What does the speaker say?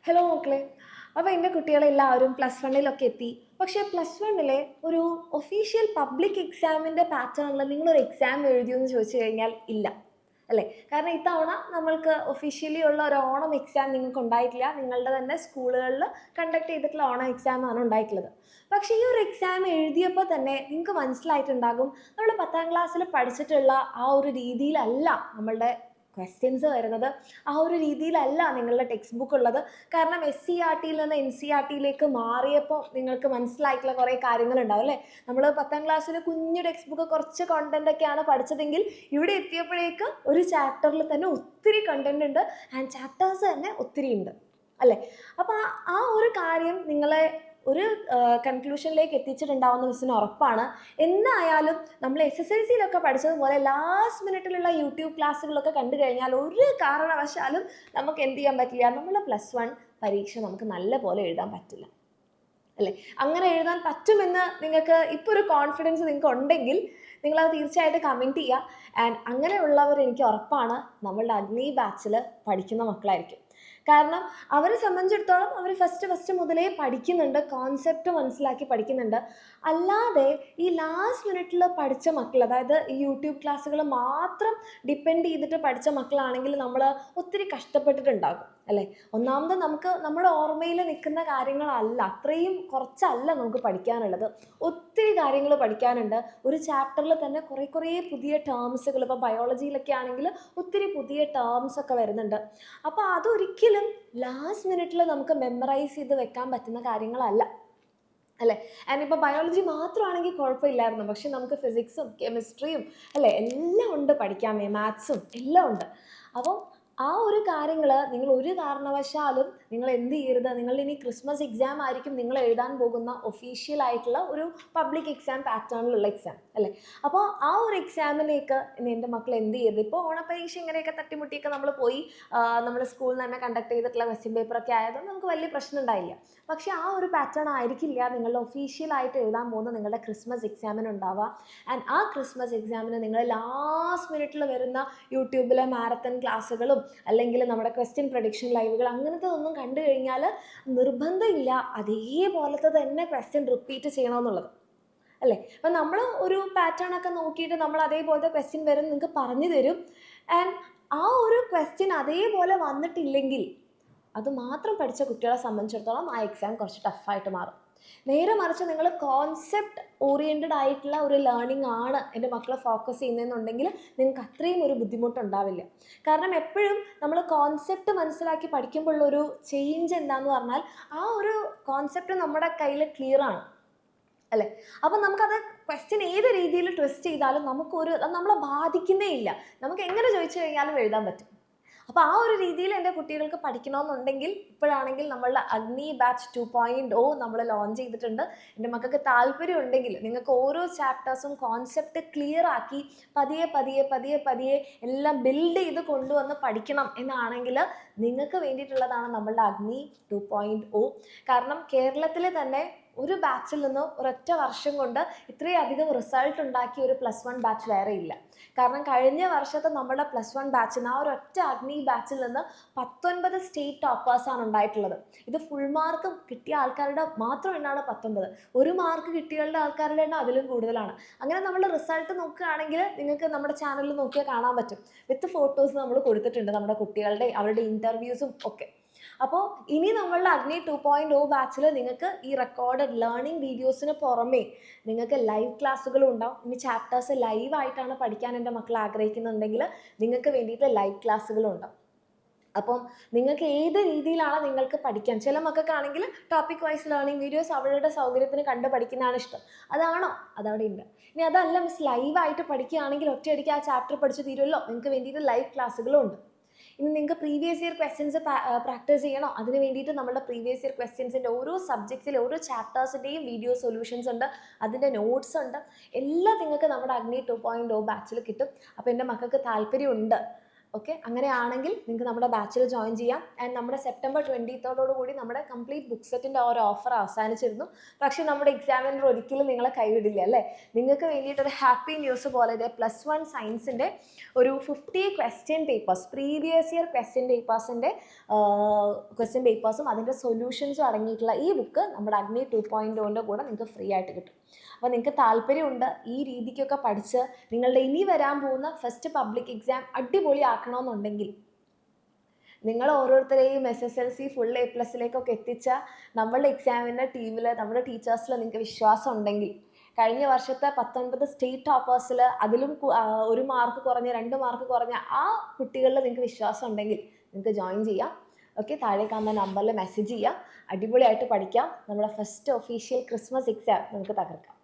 Hello മക്കളെ. അപ്പോൾ എൻ്റെ കുട്ടികളെല്ലാവരും +1 എത്തി. പക്ഷേ +1 ഒരു ഒഫീഷ്യൽ പബ്ലിക് എക്സാമിൻ്റെ പാറ്റേണിൽ നിങ്ങളൊരു എക്സാം എഴുതിയോ എന്ന് ചോദിച്ചു കഴിഞ്ഞാൽ ഇല്ല, അല്ലേ? കാരണം ഇത്തവണ നമ്മൾക്ക് ഒഫീഷ്യലി ഉള്ള ഒരു ഓണം എക്സാം നിങ്ങൾക്ക് ഉണ്ടായിട്ടില്ല. നിങ്ങളുടെ തന്നെ സ്കൂളുകളിൽ കണ്ടക്ട് ചെയ്തിട്ടുള്ള ഓണം എക്സാമാണ് ഉണ്ടായിട്ടുള്ളത്. പക്ഷേ ഈ ഒരു എക്സാം എഴുതിയപ്പോൾ തന്നെ നിങ്ങൾക്ക് മനസ്സിലായിട്ടുണ്ടാകും, നമ്മൾ 10ാം ക്ലാസ്സിൽ പഠിച്ചിട്ടുള്ള ആ ഒരു രീതിയിലല്ല നമ്മളുടെ ക്വസ്റ്റ്യൻസ് വരുന്നത്. ആ ഒരു രീതിയിലല്ല നിങ്ങളുടെ ടെക്സ്റ്റ് ബുക്ക് ഉള്ളത്. കാരണം SCERTയിൽ നിന്ന് NCERTയിലേക്ക് മാറിയപ്പോൾ നിങ്ങൾക്ക് മനസ്സിലായിട്ടുള്ള കുറേ കാര്യങ്ങളുണ്ടാവും, അല്ലേ? നമ്മൾ 10ാം ക്ലാസ്സിൽ കുഞ്ഞു ടെക്സ്റ്റ് ബുക്ക് കുറച്ച് കണ്ടൻറ്റൊക്കെയാണ് പഠിച്ചതെങ്കിൽ ഇവിടെ എത്തിയപ്പോഴേക്ക് ഒരു ചാപ്റ്ററിൽ തന്നെ ഒത്തിരി കണ്ടൻറ് ഉണ്ട്, ആൻഡ് ചാപ്റ്റേഴ്സ് തന്നെ ഒത്തിരി ഉണ്ട്, അല്ലേ? അപ്പോൾ ആ ഒരു കാര്യം നിങ്ങളെ ഒരു കൺക്ലൂഷനിലേക്ക് എത്തിച്ചിട്ടുണ്ടാവുന്ന മിസ്സിന് ഉറപ്പാണ്. എന്തായാലും നമ്മൾ SSLCയിലൊക്കെ പഠിച്ചതുപോലെ ലാസ്റ്റ് മിനിറ്റിലുള്ള യൂട്യൂബ് ക്ലാസ്സുകളൊക്കെ കണ്ടു കഴിഞ്ഞാൽ ഒരു കാരണവശാലും നമുക്ക് എന്ത് ചെയ്യാൻ പറ്റില്ല, നമ്മൾ +1 പരീക്ഷ നമുക്ക് നല്ല പോലെ എഴുതാൻ പറ്റില്ല, അല്ലേ? അങ്ങനെ എഴുതാൻ പറ്റുമെന്ന് നിങ്ങൾക്ക് ഇപ്പോൾ ഒരു കോൺഫിഡൻസ് നിങ്ങൾക്ക് ഉണ്ടെങ്കിൽ നിങ്ങളത് തീർച്ചയായിട്ടും കമൻറ്റ് ചെയ്യുക. ആൻഡ് അങ്ങനെയുള്ളവർ എനിക്ക് ഉറപ്പാണ് നമ്മളുടെ അഗ്നി ബാച്ചിൽ പഠിക്കുന്ന മക്കളായിരിക്കും. കാരണം അവരെ സംബന്ധിച്ചിടത്തോളം അവർ ഫസ്റ്റ് മുതലേ പഠിക്കുന്നുണ്ട്, കോൺസെപ്റ്റ് മനസ്സിലാക്കി പഠിക്കുന്നുണ്ട്. അല്ലാതെ ഈ ലാസ്റ്റ് മിനിറ്റിൽ പഠിച്ച മക്കൾ, അതായത് ഈ യൂട്യൂബ് ക്ലാസ്സുകൾ മാത്രം ഡിപ്പെൻഡ് ചെയ്തിട്ട് പഠിച്ച മക്കളാണെങ്കിൽ നമ്മൾ ഒത്തിരി കഷ്ടപ്പെട്ടിട്ടുണ്ടാകും, അല്ലേ? ഒന്നാമത് നമുക്ക് നമ്മുടെ ഓർമ്മയിൽ നിൽക്കുന്ന കാര്യങ്ങളല്ല, അത്രയും കുറച്ചല്ല നമുക്ക് പഠിക്കാനുള്ളത്. ഒത്തിരി കാര്യങ്ങൾ പഠിക്കാനുണ്ട്. ഒരു ചാപ്റ്ററിൽ തന്നെ കുറേ പുതിയ ടേംസുകൾ, ഇപ്പോൾ ബയോളജിയിലൊക്കെ ആണെങ്കിൽ ഒത്തിരി പുതിയ ടേംസ് ഒക്കെ വരുന്നുണ്ട്. അപ്പോൾ അതൊരിക്കലും ലാസ്റ്റ് മിനിറ്റിൽ നമുക്ക് മെമ്മറൈസ് ചെയ്ത് വെക്കാൻ പറ്റുന്ന കാര്യങ്ങളല്ല, അല്ലേ? ആൻഡ് ഇപ്പോൾ ബയോളജി മാത്രമാണെങ്കിൽ കുഴപ്പമില്ലായിരുന്നു, പക്ഷെ നമുക്ക് ഫിസിക്സും കെമിസ്ട്രിയും, അല്ലേ, എല്ലാം ഉണ്ട് പഠിക്കാൻ, മാത്സും എല്ലാം ഉണ്ട്. അപ്പോൾ ആ ഒരു കാര്യങ്ങൾ നിങ്ങൾ ഒരു കാരണവശാലും നിങ്ങൾ എന്ത് ചെയ്യരുത്. നിങ്ങൾ ഇനി ക്രിസ്മസ് എക്സാം ആയിരിക്കും നിങ്ങൾ എഴുതാൻ പോകുന്ന ഒഫീഷ്യൽ ആയിട്ടുള്ള ഒരു പബ്ലിക് എക്സാം പാറ്റേണിലുള്ള എക്സാം, അല്ലേ? അപ്പോൾ ആ ഒരു എക്സാമിലേക്ക് എൻ്റെ മക്കൾ എന്ത് ചെയ്യരുത്. ഇപ്പോൾ ഓണപ്പരീക്ഷ ഇങ്ങനെയൊക്കെ തട്ടിമുട്ടിയൊക്കെ നമ്മൾ പോയി നമ്മുടെ സ്കൂളിൽ തന്നെ കണ്ടക്ട് ചെയ്തിട്ടുള്ള ക്വസ്റ്റ്യൻ പേപ്പറൊക്കെ ആയതുകൊണ്ട് നമുക്ക് വലിയ പ്രശ്നം ഉണ്ടായില്ല. പക്ഷേ ആ ഒരു പാറ്റേൺ ആയിരിക്കില്ല നിങ്ങളുടെ ഒഫീഷ്യലായിട്ട് എഴുതാൻ പോകുന്ന നിങ്ങളുടെ ക്രിസ്മസ് എക്സാമിന് ഉണ്ടാവുക. ആൻഡ് ആ ക്രിസ്മസ് എക്സാമിന് നിങ്ങൾ ലാസ്റ്റ് മിനിറ്റിൽ വരുന്ന യൂട്യൂബിലെ മാരത്തൺ ക്ലാസ്സുകളും അല്ലെങ്കിൽ നമ്മുടെ ക്വസ്റ്റ്യൻ പ്രഡിക്ഷൻ ലൈവുകൾ അങ്ങനത്തെ ഒന്നും കണ്ടു കഴിഞ്ഞാൽ നിർബന്ധമില്ല അതേപോലത്തെ തന്നെ ക്വസ്റ്റ്യൻ റിപ്പീറ്റ് ചെയ്യണമെന്നുള്ളത്, അല്ലേ? അപ്പം നമ്മൾ ഒരു പാറ്റേൺ ഒക്കെ നോക്കിയിട്ട് നമ്മൾ അതേപോലത്തെ ക്വസ്റ്റ്യൻ വരും നിങ്ങൾക്ക് പറഞ്ഞു തരും. ആൻഡ് ആ ഒരു ക്വസ്റ്റ്യൻ അതേപോലെ വന്നിട്ടില്ലെങ്കിൽ അത് മാത്രം പഠിച്ച കുട്ടികളെ സംബന്ധിച്ചിടത്തോളം ആ എക്സാം കുറച്ച് ടഫായിട്ട് മാറും. നേരെ മറിച്ച് നിങ്ങൾ കോൺസെപ്റ്റ് ഓറിയൻറ്റഡ് ആയിട്ടുള്ള ഒരു ലേണിംഗ് ആണ് എൻ്റെ മക്കളെ ഫോക്കസ് ചെയ്യുന്നതെന്നുണ്ടെങ്കിൽ നിങ്ങൾക്ക് അത്രയും ഒരു ബുദ്ധിമുട്ടുണ്ടാവില്ല. കാരണം എപ്പോഴും നമ്മൾ കോൺസെപ്റ്റ് മനസ്സിലാക്കി പഠിക്കുമ്പോഴുള്ളൊരു ചേഞ്ച് എന്താണെന്ന് പറഞ്ഞാൽ ആ ഒരു കോൺസെപ്റ്റ് നമ്മുടെ കയ്യിൽ ക്ലിയർ ആണ്, അല്ലേ? അപ്പം നമുക്കത് ക്വസ്റ്റ്യൻ ഏത് രീതിയിൽ ട്വിസ്റ്റ് ചെയ്താലും അത് നമ്മളെ ബാധിക്കുന്നേ ഇല്ല. നമുക്ക് എങ്ങനെ ചോദിച്ചു കഴിഞ്ഞാലും എഴുതാൻ പറ്റും. അപ്പോൾ ആ ഒരു രീതിയിൽ എൻ്റെ കുട്ടികൾക്ക് പഠിക്കണമെന്നുണ്ടെങ്കിൽ ഇപ്പോഴാണെങ്കിൽ നമ്മളുടെ അഗ്നി ബാച്ച് 2.0 നമ്മൾ ലോഞ്ച് ചെയ്തിട്ടുണ്ട്. എൻ്റെ മക്കൾക്ക് താല്പര്യം ഉണ്ടെങ്കിൽ നിങ്ങൾക്ക് ഓരോ ചാപ്റ്റേഴ്സും കോൺസെപ്റ്റ് ക്ലിയർ ആക്കി പതിയെ എല്ലാം ബിൽഡ് ചെയ്ത് കൊണ്ടുവന്ന് പഠിക്കണം എന്നാണെങ്കിൽ നിങ്ങൾക്ക് വേണ്ടിയിട്ടുള്ളതാണ് നമ്മളുടെ അഗ്നി 2.0. കാരണം കേരളത്തിൽ തന്നെ ഒരു ബാച്ചിൽ നിന്ന് ഒരൊറ്റ വർഷം കൊണ്ട് ഇത്രയധികം റിസൾട്ട് ഉണ്ടാക്കിയ ഒരു +1 ബാച്ച് വേറെ ഇല്ല. കാരണം കഴിഞ്ഞ വർഷത്തെ നമ്മുടെ +1 ബാച്ചിന് ആ ഒരൊറ്റ അഗ്നി ബാച്ചിൽ നിന്ന് 19 സ്റ്റേറ്റ് ടോപ്പേഴ്സാണ് ഉണ്ടായിട്ടുള്ളത്. ഇത് ഫുൾ മാർക്ക് കിട്ടിയ ആൾക്കാരുടെ മാത്രം എണ്ണമാണ് 19. ഒരു മാർക്ക് കിട്ടിയുള്ള ആൾക്കാരുടെ എണ്ണം അതിലും കൂടുതലാണ്. അങ്ങനെ നമ്മൾ റിസൾട്ട് നോക്കുകയാണെങ്കിൽ നിങ്ങൾക്ക് നമ്മുടെ ചാനലിൽ നോക്കിയാൽ കാണാൻ പറ്റും. വിത്ത് ഫോട്ടോസ് നമ്മൾ കൊടുത്തിട്ടുണ്ട് നമ്മുടെ കുട്ടികളുടെ, അവരുടെ ഇൻ്റർവ്യൂസും ഒക്കെ. അപ്പോൾ ഇനി നമ്മളുടെ അഗ്നി 2.0 ബാച്ചിൽ നിങ്ങൾക്ക് ഈ റെക്കോർഡഡ് ലേണിംഗ് വീഡിയോസിന് പുറമേ നിങ്ങൾക്ക് ലൈവ് ക്ലാസ്സുകളും ഉണ്ടാവും. ഇനി ചാപ്റ്റേഴ്സ് ലൈവായിട്ടാണ് പഠിക്കാൻ എൻ്റെ മക്കൾ ആഗ്രഹിക്കുന്നുണ്ടെങ്കിൽ നിങ്ങൾക്ക് വേണ്ടിയിട്ട് ലൈവ് ക്ലാസ്സുകളും ഉണ്ടാവും. അപ്പം നിങ്ങൾക്ക് ഏത് രീതിയിലാണ് നിങ്ങൾക്ക് പഠിക്കാൻ, ചില മക്കൾക്കാണെങ്കിൽ ടോപ്പിക് വൈസ് ലേണിംഗ് വീഡിയോസ് അവരുടെ സൗകര്യത്തിന് കണ്ട് പഠിക്കുന്നതാണ് ഇഷ്ടം, അതാണോ അതവിടെ ഉണ്ട്. ഇനി അതല്ല മിസ് ലൈവായിട്ട് പഠിക്കുകയാണെങ്കിൽ ഒറ്റയടിക്ക് ആ ചാപ്റ്റർ പഠിച്ച് തീരുമല്ലോ, നിങ്ങൾക്ക് വേണ്ടിയിട്ട് ലൈവ് ക്ലാസ്സുകളും ഉണ്ട്. ഇനി നിങ്ങൾക്ക് പ്രീവിയസ് ഇയർ ക്വസ്റ്റ്യൻസ് പ്രാക്ടീസ് ചെയ്യണോ, അതിന് വേണ്ടിയിട്ട് നമ്മുടെ പ്രീവിയസ് ഇയർ ക്വസ്റ്റ്യൻസിൻ്റെ ഓരോ സബ്ജക്ട്സിലെ ഓരോ ചാപ്റ്റേഴ്സിൻ്റെയും വീഡിയോ സൊല്യൂഷൻസ് ഉണ്ട്, അതിൻ്റെ നോട്ട്സ് ഉണ്ട്, എല്ലാം നിങ്ങൾക്ക് നമ്മുടെ അഗ്നി 2.0 ബാച്ചിൽ കിട്ടും. അപ്പോൾ എൻ്റെ മക്കൾക്ക് താല്പര്യമുണ്ട് ഓക്കെ, അങ്ങനെയാണെങ്കിൽ നിങ്ങൾക്ക് നമ്മുടെ ബാച്ചിൽ ജോയിൻ ചെയ്യാം. ആൻഡ് നമ്മുടെ സെപ്റ്റംബർ 23 കൂടി നമ്മുടെ കംപ്ലീറ്റ് ബുക്ക് സെറ്റിൻ്റെ ആ ഒരു ഓഫർ അവസാനിച്ചിരുന്നു. പക്ഷേ നമ്മുടെ എക്സാമിനർ ഒരിക്കലും നിങ്ങളെ കൈവിടില്ല അല്ലേ. നിങ്ങൾക്ക് വേണ്ടിയിട്ടൊരു ഹാപ്പി ന്യൂസ് പോലെ ഇത് +1 സയൻസിൻ്റെ ഒരു 50 question papers, previous year question പേപ്പേഴ്സും അതിൻ്റെ സൊല്യൂഷൻസും അടങ്ങിയിട്ടുള്ള ഈ ബുക്ക് നമ്മുടെ അഗ്നി 2.0ൻ്റെ കൂടെ നിങ്ങൾക്ക് ഫ്രീ ആയിട്ട് കിട്ടും. അപ്പോൾ നിങ്ങൾക്ക് താല്പര്യമുണ്ട് ഈ രീതിക്കൊക്കെ പഠിച്ച് നിങ്ങളുടെ ഇനി വരാൻ പോകുന്ന ഫസ്റ്റ് പബ്ലിക് എക്സാം അടിപൊളിയാക്കണമെന്നുണ്ടെങ്കിൽ, നിങ്ങൾ ഓരോരുത്തരെയും SSLC ഫുൾ A+ലേക്കൊക്കെ എത്തിച്ച നമ്മളുടെ എക്സാമിൻ്റെ ടീമിൽ, നമ്മുടെ ടീച്ചേഴ്സിൽ നിങ്ങൾക്ക് വിശ്വാസം ഉണ്ടെങ്കിൽ, കഴിഞ്ഞ വർഷത്തെ 19 സ്റ്റേറ്റ് ടോപ്പേഴ്സിൽ അതിലും 1 മാർക്ക് കുറഞ്ഞ 2 മാർക്ക് കുറഞ്ഞ ആ കുട്ടികളിൽ നിങ്ങൾക്ക് വിശ്വാസം ഉണ്ടെങ്കിൽ നിങ്ങൾക്ക് ജോയിൻ ചെയ്യാം. ഓക്കെ, താഴെ കാണുന്ന നമ്പറിൽ മെസ്സേജ് ചെയ്യുക. അടിപൊളിയായിട്ട് പഠിക്കാം. നമ്മുടെ ഫസ്റ്റ് ഒഫീഷ്യൽ ക്രിസ്മസ് എക്സാം നമുക്ക് തകർക്കാം.